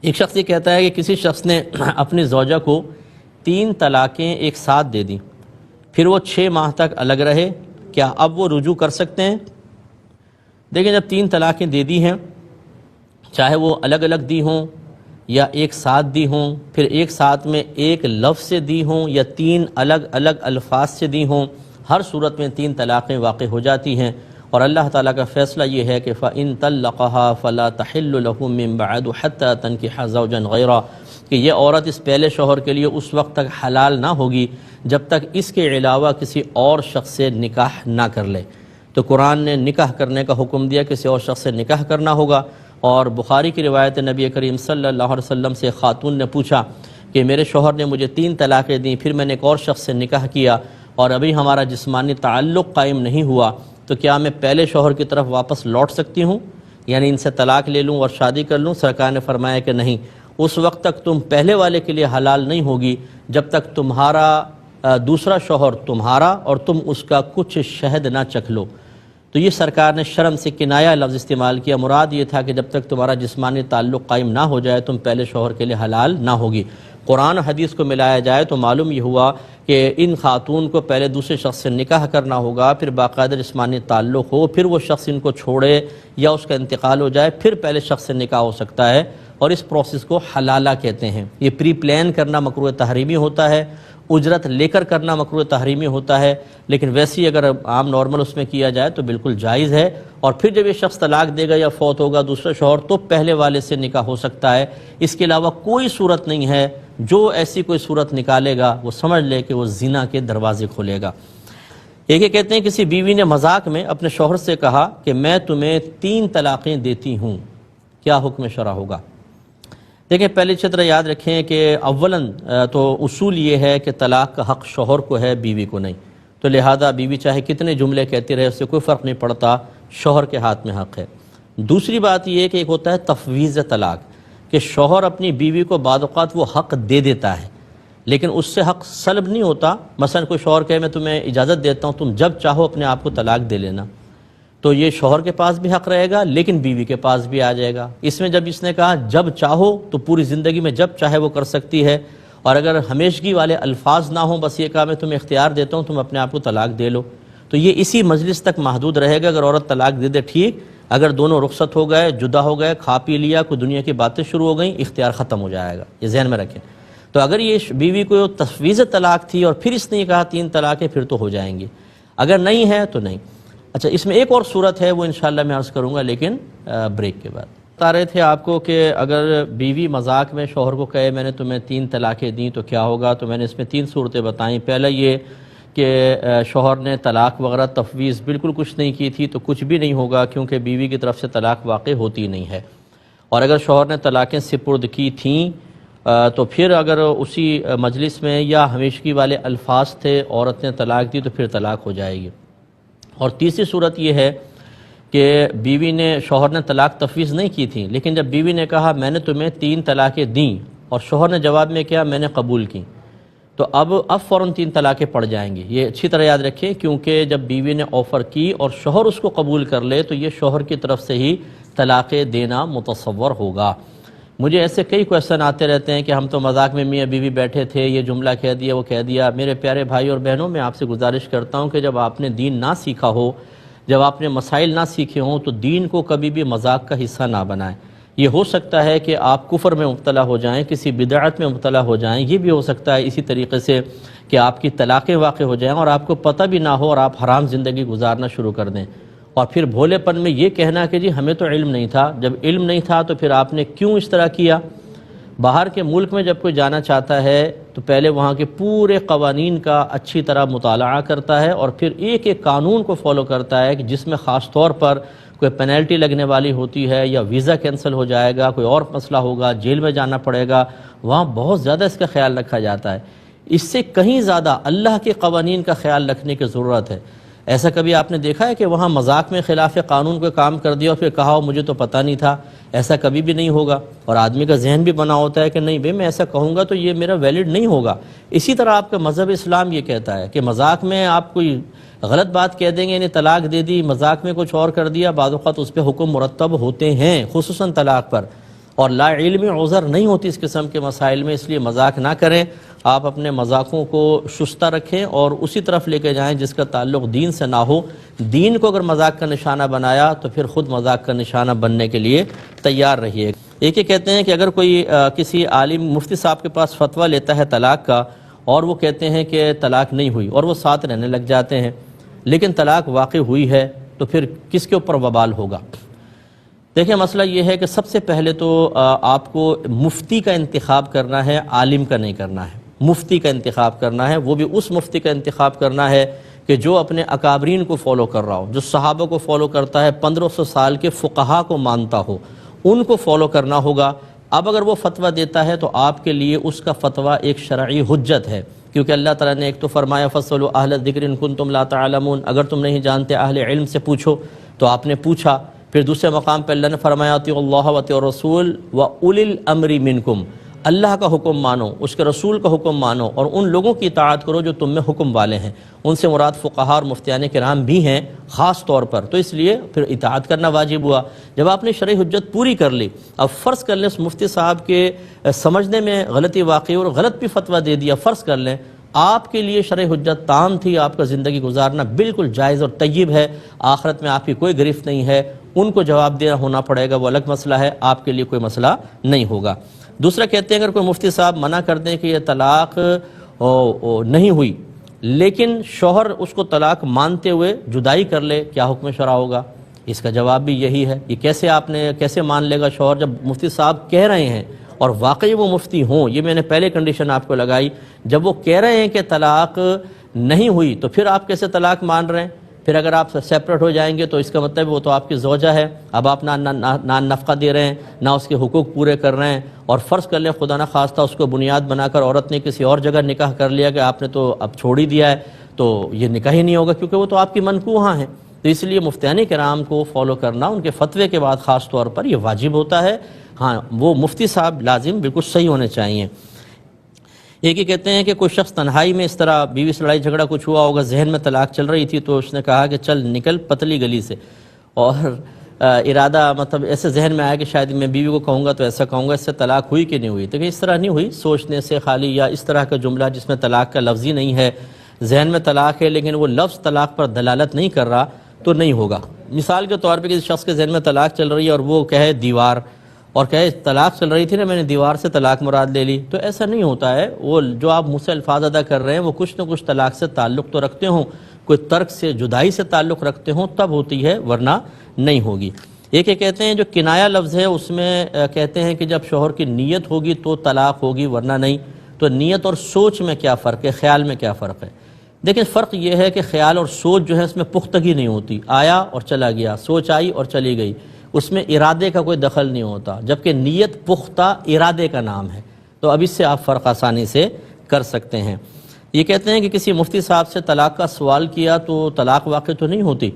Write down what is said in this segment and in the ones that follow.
ایک شخص یہ کہتا ہے کہ کسی شخص نے اپنی زوجہ کو 3 طلاقیں ایک ساتھ دے دیں، پھر وہ 6 ماہ تک الگ رہے، کیا اب وہ رجوع کر سکتے ہیں؟ دیکھیں، جب 3 طلاقیں دے دی ہیں، چاہے وہ الگ الگ دی ہوں یا ایک ساتھ دی ہوں، پھر ایک ساتھ میں ایک لفظ سے دی ہوں یا 3 الگ الگ الفاظ سے دی ہوں، ہر صورت میں 3 طلاقیں واقع ہو جاتی ہیں۔ اور اللہ تعالیٰ کا فیصلہ یہ ہے کہ فَإِن طَلَّقَهَا فَلَا تَحِلُّ لَهُ مِن بَعْدُ حَتَّى تَنكِحَ زَوْجًا غَيْرَهُ، کہ یہ عورت اس پہلے شوہر کے لیے اس وقت تک حلال نہ ہوگی جب تک اس کے علاوہ کسی اور شخص سے نکاح نہ کر لے۔ تو قرآن نے نکاح کرنے کا حکم دیا، کسی اور شخص سے نکاح کرنا ہوگا۔ اور بخاری کی روایت نبی کریم صلی اللہ علیہ وسلم سے خاتون نے پوچھا کہ میرے شوہر نے مجھے 3 طلاقیں دیں، پھر میں نے ایک اور شخص سے نکاح کیا اور ابھی ہمارا جسمانی تعلق قائم نہیں ہوا، تو کیا میں پہلے شوہر کی طرف واپس لوٹ سکتی ہوں، یعنی ان سے طلاق لے لوں اور شادی کر لوں؟ سرکار نے فرمایا کہ نہیں، اس وقت تک تم پہلے والے کے لیے حلال نہیں ہوگی جب تک تمہارا دوسرا شوہر تمہارا اور تم اس کا کچھ شہد نہ چکھ لو۔ تو یہ سرکار نے شرم سے کنایہ لفظ استعمال کیا، مراد یہ تھا کہ جب تک تمہارا جسمانی تعلق قائم نہ ہو جائے تم پہلے شوہر کے لیے حلال نہ ہوگی۔ قرآن و حدیث کو ملایا جائے تو معلوم یہ ہوا کہ ان خاتون کو پہلے دوسرے شخص سے نکاح کرنا ہوگا، پھر باقاعدہ جسمانی تعلق ہو، پھر وہ شخص ان کو چھوڑے یا اس کا انتقال ہو جائے، پھر پہلے شخص سے نکاح ہو سکتا ہے، اور اس پروسیس کو حلالہ کہتے ہیں۔ یہ پری پلان کرنا مکروہ تحریمی ہوتا ہے، اجرت لے کر کرنا مکروہ تحریمی ہوتا ہے، لیکن ویسی اگر عام نارمل اس میں کیا جائے تو بالکل جائز ہے۔ اور پھر جب یہ شخص طلاق دے گا یا فوت ہوگا دوسرا شوہر تو پہلے والے سے نکاح ہو سکتا ہے۔ اس کے علاوہ کوئی صورت نہیں ہے، جو ایسی کوئی صورت نکالے گا وہ سمجھ لے کہ وہ زنا کے دروازے کھولے گا۔ ایک یہ کہتے ہیں کسی بیوی نے مذاق میں اپنے شوہر سے کہا کہ میں تمہیں 3 طلاقیں دیتی ہوں، کیا حکم شرع ہوگا؟ دیکھیں، پہلے طرح یاد رکھیں کہ اولاً تو اصول یہ ہے کہ طلاق کا حق شوہر کو ہے، بیوی کو نہیں، تو لہذا بیوی چاہے کتنے جملے کہتی رہے اس سے کوئی فرق نہیں پڑتا، شوہر کے ہاتھ میں حق ہے۔ دوسری بات یہ ہے کہ ایک ہوتا ہے تفویض طلاق، کہ شوہر اپنی بیوی کو بعض اوقات وہ حق دے دیتا ہے لیکن اس سے حق سلب نہیں ہوتا۔ مثلا کوئی شوہر کہے میں تمہیں اجازت دیتا ہوں تم جب چاہو اپنے آپ کو طلاق دے لینا، تو یہ شوہر کے پاس بھی حق رہے گا لیکن بیوی کے پاس بھی آ جائے گا۔ اس میں جب اس نے کہا جب چاہو تو پوری زندگی میں جب چاہے وہ کر سکتی ہے، اور اگر ہمیشگی والے الفاظ نہ ہوں، بس یہ کہا میں تمہیں اختیار دیتا ہوں تم اپنے آپ کو طلاق دے لو، تو یہ اسی مجلس تک محدود رہے گا۔ اگر عورت طلاق دے دے ٹھیک، اگر دونوں رخصت ہو گئے، جدا ہو گئے، کھا پی لیا، کوئی دنیا کی باتیں شروع ہو گئیں، اختیار ختم ہو جائے گا، یہ ذہن میں رکھیں۔ تو اگر یہ بیوی کو تفویض طلاق تھی اور پھر اس نے کہا 3 طلاقیں، پھر تو ہو جائیں گی، اگر نہیں ہے تو نہیں۔ اچھا، اس میں ایک اور صورت ہے، وہ انشاءاللہ میں عرض کروں گا لیکن بریک کے بعد۔ بتا رہے تھے آپ کو کہ اگر بیوی مذاق میں شوہر کو کہے میں نے تمہیں 3 طلاقیں دیں تو کیا ہوگا، تو میں نے اس میں 3 صورتیں بتائیں۔ پہلا یہ کہ شوہر نے طلاق وغیرہ تفویض بالکل کچھ نہیں کی تھی تو کچھ بھی نہیں ہوگا، کیونکہ بیوی کی طرف سے طلاق واقع ہوتی نہیں ہے۔ اور اگر شوہر نے طلاقیں سپرد کی تھیں تو پھر اگر اسی مجلس میں یا ہمیشگی والے الفاظ تھے، عورت نے طلاق دی تو پھر طلاق ہو جائے گی۔ اور تیسری صورت یہ ہے کہ بیوی نے شوہر نے طلاق تفویض نہیں کی تھی، لیکن جب بیوی نے کہا میں نے تمہیں 3 طلاقیں دیں اور شوہر نے جواب میں کیا میں نے قبول کی، تو اب فوراً 3 طلاقیں پڑ جائیں گی۔ یہ اچھی طرح یاد رکھیں، کیونکہ جب بیوی نے آفر کی اور شوہر اس کو قبول کر لے تو یہ شوہر کی طرف سے ہی طلاقیں دینا متصور ہوگا۔ مجھے ایسے کئی کویشچن آتے رہتے ہیں کہ ہم تو مذاق میں میاں بیوی بیٹھے تھے، یہ جملہ کہہ دیا وہ کہہ دیا۔ میرے پیارے بھائی اور بہنوں، میں آپ سے گزارش کرتا ہوں کہ جب آپ نے دین نہ سیکھا ہو، جب آپ نے مسائل نہ سیکھے ہوں تو دین کو کبھی بھی مذاق کا حصہ نہ بنائیں۔ یہ ہو سکتا ہے کہ آپ کفر میں مبتلا ہو جائیں، کسی بدعت میں مبتلا ہو جائیں، یہ بھی ہو سکتا ہے اسی طریقے سے کہ آپ کی طلاقیں واقع ہو جائیں اور آپ کو پتہ بھی نہ ہو اور آپ حرام زندگی گزارنا شروع کر دیں، اور پھر بھولے پن میں یہ کہنا کہ جی ہمیں تو علم نہیں تھا۔ جب علم نہیں تھا تو پھر آپ نے کیوں اس طرح کیا؟ باہر کے ملک میں جب کوئی جانا چاہتا ہے تو پہلے وہاں کے پورے قوانین کا اچھی طرح مطالعہ کرتا ہے اور پھر ایک ایک قانون کو فالو کرتا ہے کہ جس میں خاص طور پر کوئی پینلٹی لگنے والی ہوتی ہے یا ویزا کینسل ہو جائے گا، کوئی اور مسئلہ ہوگا، جیل میں جانا پڑے گا، وہاں بہت زیادہ اس کا خیال رکھا جاتا ہے۔ اس سے کہیں زیادہ اللہ کے قوانین کا خیال رکھنے کی ضرورت ہے۔ ایسا کبھی آپ نے دیکھا ہے کہ وہاں مذاق میں خلاف قانون کو کام کر دیا اور پھر کہا مجھے تو پتہ نہیں تھا؟ ایسا کبھی بھی نہیں ہوگا، اور آدمی کا ذہن بھی بنا ہوتا ہے کہ نہیں بھئی میں ایسا کہوں گا تو یہ میرا ویلڈ نہیں ہوگا۔ اسی طرح آپ کا مذہب اسلام یہ کہتا ہے کہ مذاق میں آپ کوئی غلط بات کہہ دیں گے، یعنی طلاق دے دی، مذاق میں کچھ اور کر دیا، بعض اوقات اس پہ حکم مرتب ہوتے ہیں، خصوصاً طلاق پر، اور لا علمی عذر نہیں ہوتی اس قسم کے مسائل میں، اس لیے مذاق نہ کریں، آپ اپنے مذاقوں کو شستہ رکھیں اور اسی طرف لے کے جائیں جس کا تعلق دین سے نہ ہو۔ دین کو اگر مذاق کا نشانہ بنایا تو پھر خود مذاق کا نشانہ بننے کے لیے تیار رہیے۔ ایک یہ کہتے ہیں کہ اگر کوئی کسی عالم مفتی صاحب کے پاس فتویٰ لیتا ہے طلاق کا اور وہ کہتے ہیں کہ طلاق نہیں ہوئی اور وہ ساتھ رہنے لگ جاتے ہیں لیکن طلاق واقع ہوئی ہے، تو پھر کس کے اوپر وبال ہوگا؟ دیکھیں مسئلہ یہ ہے کہ سب سے پہلے تو آپ کو مفتی کا انتخاب کرنا ہے، عالم کا نہیں کرنا ہے۔ مفتی کا انتخاب کرنا ہے، وہ بھی اس مفتی کا انتخاب کرنا ہے کہ جو اپنے اکابرین کو فالو کر رہا ہو، جو صحابہ کو فالو کرتا ہے، 1500 سال کے فقہا کو مانتا ہو، ان کو فالو کرنا ہوگا۔ اب اگر وہ فتویٰ دیتا ہے تو آپ کے لیے اس کا فتویٰ ایک شرعی حجت ہے، کیونکہ اللہ تعالیٰ نے ایک تو فرمایا فَاسْأَلُوا أَهْلَ الذِّكْرِ إِن كُنتُمْ لَا تَعْلَمُونَ، اگر تم نہیں جانتے اہل علم سے پوچھو، تو آپ نے پوچھا۔ پھر دوسرے مقام پہ اللہ نے فرمایا اطیعوا اللہ واطیعوا الرسول وَأُولِي الْأَمْرِ مِنْكُمْ، اللہ کا حکم مانو، اس کے رسول کا حکم مانو اور ان لوگوں کی اطاعت کرو جو تم میں حکم والے ہیں۔ ان سے مراد فقہاء اور مفتیان کرام بھی ہیں خاص طور پر، تو اس لیے پھر اطاعت کرنا واجب ہوا۔ جب آپ نے شرعی حجت پوری کر لی، اب فرض کر لیں اس مفتی صاحب کے سمجھنے میں غلطی واقعی اور غلط بھی فتویٰ دے دیا، فرض کر لیں آپ کے لیے شرعی حجت تام تھی، آپ کا زندگی گزارنا بالکل جائز اور طیب ہے، آخرت میں آپ کی کوئی گرفت نہیں ہے، ان کو جواب دینا ہونا پڑے گا، وہ الگ مسئلہ ہے، آپ کے لیے کوئی مسئلہ نہیں ہوگا۔ دوسرا کہتے ہیں اگر کوئی مفتی صاحب منع کر دیں کہ یہ طلاق نہیں ہوئی لیکن شوہر اس کو طلاق مانتے ہوئے جدائی کر لے، کیا حکم شرع ہوگا؟ اس کا جواب بھی یہی ہے۔ یہ کیسے مان لے گا شوہر جب مفتی صاحب کہہ رہے ہیں اور واقعی وہ مفتی ہوں؟ یہ میں نے پہلے کنڈیشن آپ کو لگائی، جب وہ کہہ رہے ہیں کہ طلاق نہیں ہوئی تو پھر آپ کیسے طلاق مان رہے ہیں؟ پھر اگر آپ سیپریٹ ہو جائیں گے تو اس کا مطلب وہ تو آپ کی زوجہ ہے، اب آپ نہ نفقہ دے رہے ہیں، نہ اس کے حقوق پورے کر رہے ہیں، اور فرض کر لیں خدا نہ خواستہ اس کو بنیاد بنا کر عورت نے کسی اور جگہ نکاح کر لیا کہ آپ نے تو اب چھوڑ ہی دیا ہے، تو یہ نکاح ہی نہیں ہوگا کیونکہ وہ تو آپ کی منکوحہ ہیں۔ تو اس لیے مفتیان کرام کو فالو کرنا ان کے فتوے کے بعد خاص طور پر یہ واجب ہوتا ہے۔ ہاں وہ مفتی صاحب لازم بالکل صحیح ہونے چاہیے۔ ایک ہی کہتے ہیں کہ کوئی شخص تنہائی میں اس طرح بیوی سے لڑائی جھگڑا کچھ ہوا ہوگا، ذہن میں طلاق چل رہی تھی تو اس نے کہا کہ چل نکل پتلی گلی سے، اور ارادہ مطلب ایسے ذہن میں آیا کہ شاید میں بیوی کو کہوں گا تو ایسا کہوں گا، اس سے طلاق ہوئی کہ نہیں ہوئی؟ تو کہ اس طرح نہیں ہوئی، سوچنے سے خالی یا اس طرح کا جملہ جس میں طلاق کا لفظ ہی نہیں ہے، ذہن میں طلاق ہے لیکن وہ لفظ طلاق پر دلالت نہیں کر رہا تو نہیں ہوگا۔ مثال کے طور پہ کسی شخص کے ذہن میں طلاق چل رہی ہے اور وہ کہے دیوار، اور کہے طلاق چل رہی تھی نا میں نے دیوار سے طلاق مراد لے لی، تو ایسا نہیں ہوتا ہے۔ وہ جو آپ منہ سے الفاظ ادا کر رہے ہیں وہ کچھ نہ کچھ طلاق سے تعلق تو رکھتے ہوں، کوئی ترک سے جدائی سے تعلق رکھتے ہوں تب ہوتی ہے، ورنہ نہیں ہوگی۔ ایک یہ کہتے ہیں جو کنایا لفظ ہے اس میں کہتے ہیں کہ جب شوہر کی نیت ہوگی تو طلاق ہوگی ورنہ نہیں، تو نیت اور سوچ میں کیا فرق ہے، خیال میں کیا فرق ہے؟ دیکھیں فرق یہ ہے کہ خیال اور سوچ جو ہے اس میں پختگی نہیں ہوتی، آیا اور چلا گیا، سوچ آئی اور چلی گئی، اس میں ارادے کا کوئی دخل نہیں ہوتا، جبکہ نیت پختہ ارادے کا نام ہے، تو اب اس سے آپ فرق آسانی سے کر سکتے ہیں۔ یہ کہتے ہیں کہ کسی مفتی صاحب سے طلاق کا سوال کیا تو طلاق واقع تو نہیں ہوتی،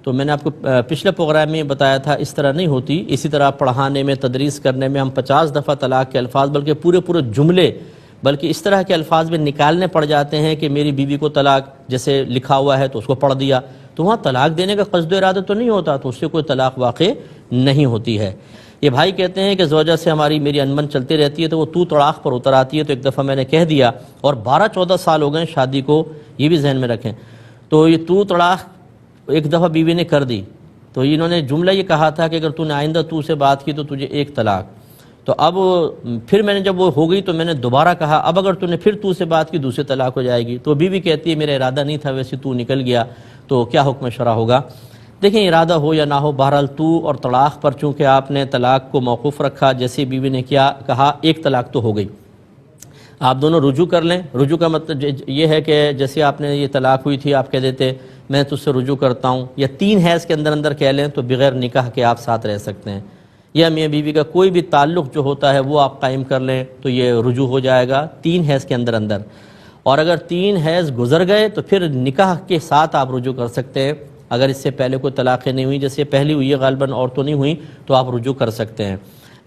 تو میں نے آپ کو پچھلے پروگرام میں بتایا تھا اس طرح نہیں ہوتی۔ اسی طرح پڑھانے میں تدریس کرنے میں ہم 50 دفعہ طلاق کے الفاظ بلکہ پورے جملے بلکہ اس طرح کے الفاظ میں نکالنے پڑ جاتے ہیں کہ میری بیوی کو طلاق جیسے لکھا ہوا ہے تو اس کو پڑھ دیا، تو وہاں طلاق دینے کا قصد و ارادہ تو نہیں ہوتا، تو اس سے کوئی طلاق واقع نہیں ہوتی ہے۔ یہ بھائی کہتے ہیں کہ زوجہ سے میری انمن چلتی رہتی ہے تو وہ تو طلاق پر اتر آتی ہے، تو ایک دفعہ میں نے کہہ دیا اور 12-14 سال ہو گئے شادی کو، یہ بھی ذہن میں رکھیں، تو یہ تو طلاق ایک دفعہ بیوی نے کر دی، تو انہوں نے جملہ یہ کہا تھا کہ اگر تو نے آئندہ تو سے بات کی تو تجھے ایک طلاق، تو اب پھر میں نے جب وہ ہو گئی تو میں نے دوبارہ کہا اب اگر تو نے پھر تو سے بات کی دوسری طلاق ہو جائے گی، تو بیوی کہتی ہے میرا ارادہ نہیں تھا ویسے تو نکل گیا، تو کیا حکم شرع ہوگا؟ دیکھیں ارادہ ہو یا نہ ہو، بہرحال تو اور طلاق پر چونکہ آپ نے طلاق کو موقوف رکھا، جیسے بیوی نے کیا کہا ایک طلاق تو ہو گئی، آپ دونوں رجوع کر لیں۔ رجوع کا مطلب یہ ہے کہ جیسے آپ نے یہ طلاق ہوئی تھی آپ کہہ دیتے میں تجھ سے رجوع کرتا ہوں، یا 3 حیض کے اندر کہہ لیں تو بغیر نکاح کے آپ ساتھ رہ سکتے ہیں، یا میاں بیوی کا کوئی بھی تعلق جو ہوتا ہے وہ آپ قائم کر لیں تو یہ رجوع ہو جائے گا 3 حیض کے اندر، اور اگر 3 حیض گزر گئے تو پھر نکاح کے ساتھ آپ رجوع کر سکتے ہیں۔ اگر اس سے پہلے کوئی طلاقیں نہیں ہوئی، جیسے پہلی ہوئی ہے غالباً اور تو نہیں ہوئی، تو آپ رجوع کر سکتے ہیں۔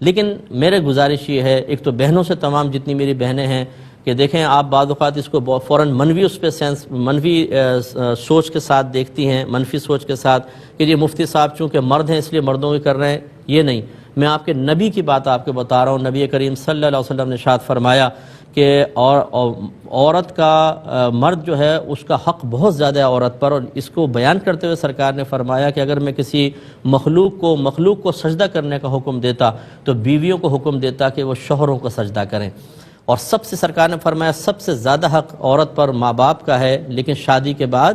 لیکن میرے گزارش یہ ہے، ایک تو بہنوں سے تمام جتنی میری بہنیں ہیں کہ دیکھیں آپ بعض اوقات اس کو فوراً منفی اس پہ منفی سوچ کے ساتھ دیکھتی ہیں، منفی سوچ کے ساتھ کہ یہ مفتی صاحب چونکہ مرد ہیں اس لیے مردوں کے کر رہے ہیں، یہ نہیں۔ میں آپ کے نبی کی بات آپ کو بتا رہا ہوں. نبی کریم صلی اللہ علیہ وسلم نے ارشاد فرمایا کہ عورت کا مرد جو ہے اس کا حق بہت زیادہ ہے عورت پر, اور اس کو بیان کرتے ہوئے سرکار نے فرمایا کہ اگر میں کسی مخلوق کو سجدہ کرنے کا حکم دیتا تو بیویوں کو حکم دیتا کہ وہ شوہروں کو سجدہ کریں. اور سب سے سرکار نے فرمایا سب سے زیادہ حق عورت پر ماں باپ کا ہے, لیکن شادی کے بعد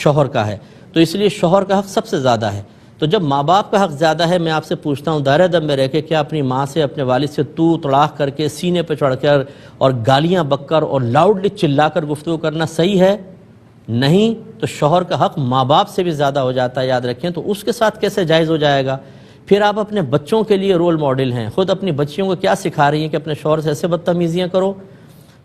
شوہر کا ہے. تو اس لیے شوہر کا حق سب سے زیادہ ہے. تو جب ماں باپ کا حق زیادہ ہے, میں آپ سے پوچھتا ہوں دائرہ دم میں رہ کے, کیا اپنی ماں سے اپنے والد سے تو تڑاک کر کے سینے پہ چڑھ کر اور گالیاں بک کر اور لاؤڈلی چلا کر گفتگو کرنا صحیح ہے؟ نہیں. تو شوہر کا حق ماں باپ سے بھی زیادہ ہو جاتا ہے, یاد رکھیں. تو اس کے ساتھ کیسے جائز ہو جائے گا؟ پھر آپ اپنے بچوں کے لیے رول ماڈل ہیں, خود اپنی بچیوں کو کیا سکھا رہی ہیں کہ اپنے شوہر سے ایسے بدتمیزیاں کرو؟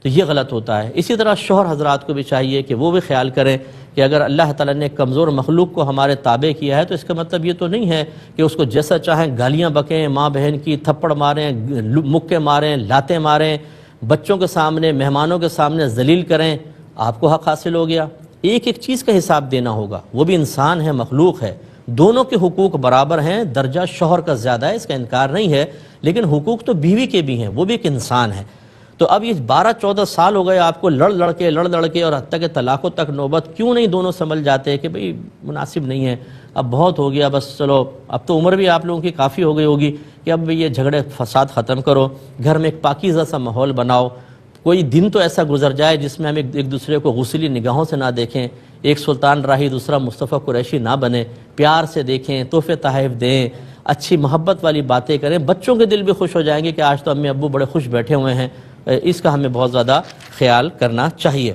تو یہ غلط ہوتا ہے. اسی طرح شوہر حضرات کو بھی چاہیے کہ وہ بھی خیال کریں کہ اگر اللہ تعالیٰ نے کمزور مخلوق کو ہمارے تابع کیا ہے تو اس کا مطلب یہ تو نہیں ہے کہ اس کو جیسا چاہیں گالیاں بکیں, ماں بہن کی تھپڑ ماریں, مکے ماریں, لاتیں ماریں, بچوں کے سامنے مہمانوں کے سامنے ذلیل کریں. آپ کو حق حاصل ہو گیا. ایک ایک چیز کا حساب دینا ہوگا. وہ بھی انسان ہے, مخلوق ہے, دونوں کے حقوق برابر ہیں. درجہ شوہر کا زیادہ ہے, اس کا انکار نہیں ہے, لیکن حقوق تو بیوی کے بھی ہیں, وہ بھی ایک انسان ہے. تو اب یہ 12-14 سال ہو گئے آپ کو لڑ لڑ کے اور حتیٰ کہ طلاقوں تک نوبت, کیوں نہیں دونوں سنبھل جاتے کہ بھئی مناسب نہیں ہے, اب بہت ہو گیا, بس چلو اب تو عمر بھی آپ لوگوں کی کافی ہو گئی ہوگی کہ اب یہ جھگڑے فساد ختم کرو, گھر میں ایک پاکیزہ سا ماحول بناؤ. کوئی دن تو ایسا گزر جائے جس میں ہم ایک دوسرے کو غسیلی نگاہوں سے نہ دیکھیں, ایک سلطان راہی دوسرا مصطفیٰ قریشی نہ بنے, پیار سے دیکھیں, تحفے تحائف دیں, اچھی محبت والی باتیں کریں. بچوں کے دل بھی خوش ہو جائیں گے کہ آج تو امی ابو بڑے خوش بیٹھے ہوئے ہیں. اس کا ہمیں بہت زیادہ خیال کرنا چاہیے.